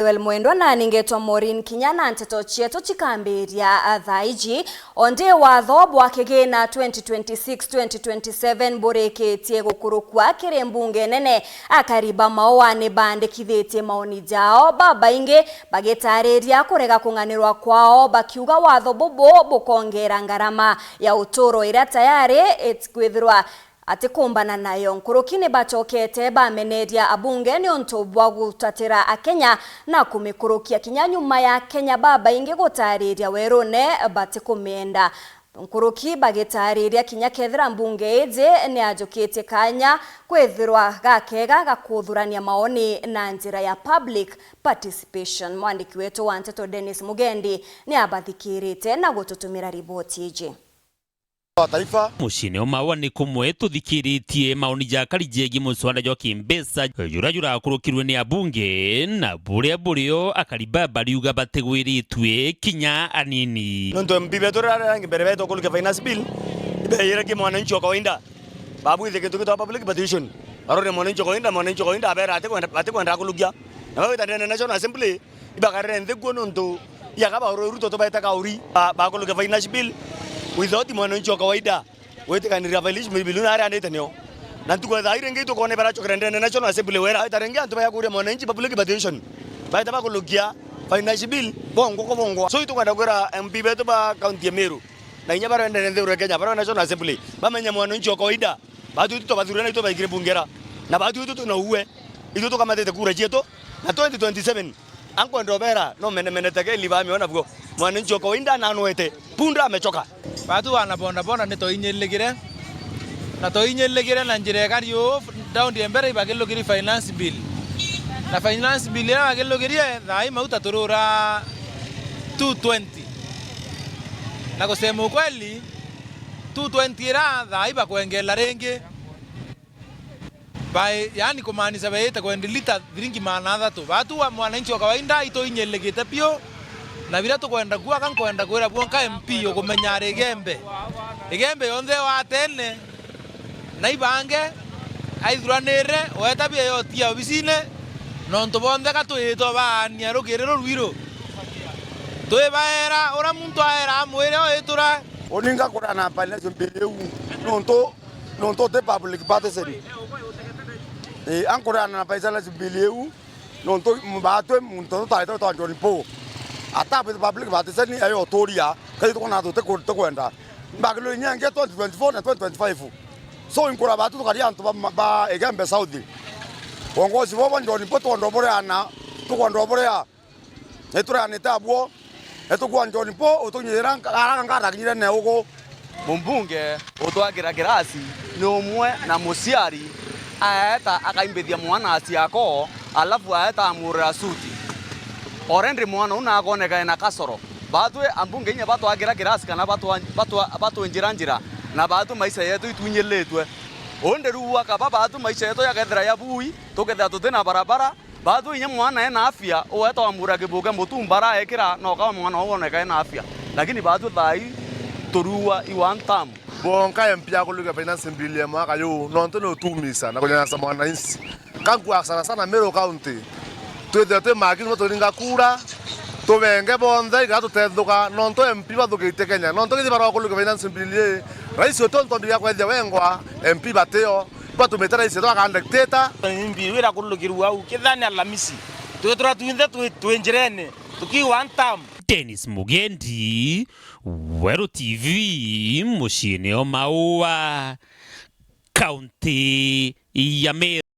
Well mwendo na ningetwa Maureen Kinyana nteto chieto chikambiria thaiji onde watho bwakegena 2026-2027 boreketie gukurukwa kire mbunge nene akariba maoane bandikithitie maoni jao baba inge bagitariria kurega kunganirwa kwao bakiuga watho bobo bukongera ngarama ya utoro ira tayari etkwithirwa ati kumbana nayo nkurukini bachokete bameneria abunge ni onto bwa gutatira akenya na kumikurukia kinya nyuma ya Kenya baba inge gutariria werone bati kumenda nkuruki bagitariria kinya kethira mbunge eje ni ajokete kanya kwethirwa gakega gakuthurania maoni na njira ya public participation. Mwandiki wetu wa Nteto Dennis Mugendi ni abathikirite na gututumira riboti ije taifa mucine omawa ni kumwe tuthikiritie maoni ja karijegi muswanda jo kimbesa yura akurukirwe ni abunge na burio akariba bariuga bategwiritwe kinya anini nonto mbibe torara mbere beto kuluka finance bill ibe ki mwananchi wa kawaida babu ile kitu kita public participation arore mwananchi wa kawaida abera ate kwenda kulukia na wewe tandene national assembly ibakare ndego nonto yakaba ruto to baita kauri ba kuluka finance bill without mwananchi wa kawaida wete kanira village mibiluna ara ndete nyo nantuko dhaire ngito kone baracho krendene national assembly wera itarengia ntuba ya kuria mwananchi public participation baita ba kulukia finance bill bongo so itu kwenda kwera MP beto ba county ya Meru na inyabara ndene ndero Kenya bara national assembly bamenya mwananchi wa kawaida batu tu bazurena itu ba ikire bungera na batu tu na uwe itu kama tete kura jeto na 2027 anko ndobera no mene take libami ona bwo mwananchi wa kawaida na anwete punda amechoka batu wanabonda nito inyelegire na njire kario down the mbere bagelo kiri finance bill na finance bill ya bagelo kiri thai mauta turura 220 na kusema ukweli 220 ra thai bakwengela rengi bai yani kumaanisha baita kuendelita drinki manada tu batu wa mwananchi wa kawaida ito inyelegite pio na bila tukwenda kuwa kan kwenda kwera bonka MP okumenyare igembe yonde watene na ibange aithuranire wetabia yotia obisine nonto bonde katwito bania rukiriro rwiro twebaera ora muntu aera mwire oitura oninga kurana finance bill nonto te public participation ankura na finance bill nonto mbatwe muntu taito tonjoni po ata public participation ayo toria kai to na to te kwenda baglo nyange 2024 na 2025 so inkura batu to kali antu ba egembe South bongozi bo njoni po to ndobore ana to ndobore ya etura ni tabwo eto kwa njoni po otonyera ngara kinyire ne ugo mumbunge utwagira kirasi ni umwe na musiari aeta akaimbethia mwana asiako alafu aeta amura suti orendre mwana una akoneka na kasoro batwe ambunge nya batu agira kirasi kana batu njira na batu maisha yetu itunyeletwe onde ruwa kaba batu maisha yetu yakethera ya bui tuketha tutena barabara batu nya mwana ena afya oeta amura kibuga mutumbara ekira no kama mwana oneka ena afya lakini batu thai toruwa iwantam bonka MP akuluka finance bill ya mwaka yo nonto no tumisa na kunyana samana insi kanku sana Meru County twethete magi no turinga kura tubenge bonde gato tethuka nonto MP bathukite Kenya nonto githi baro kuluka finance bill rais otonto biya kwethia wengwa MP bateo batumetera ise twa kandictator mbi wira kulukirwa ukithani alamisi twetura tuinthe twenjirene tuki one time. Dennis Mugendi, Weru TV, mucine omawa, County ya Meru.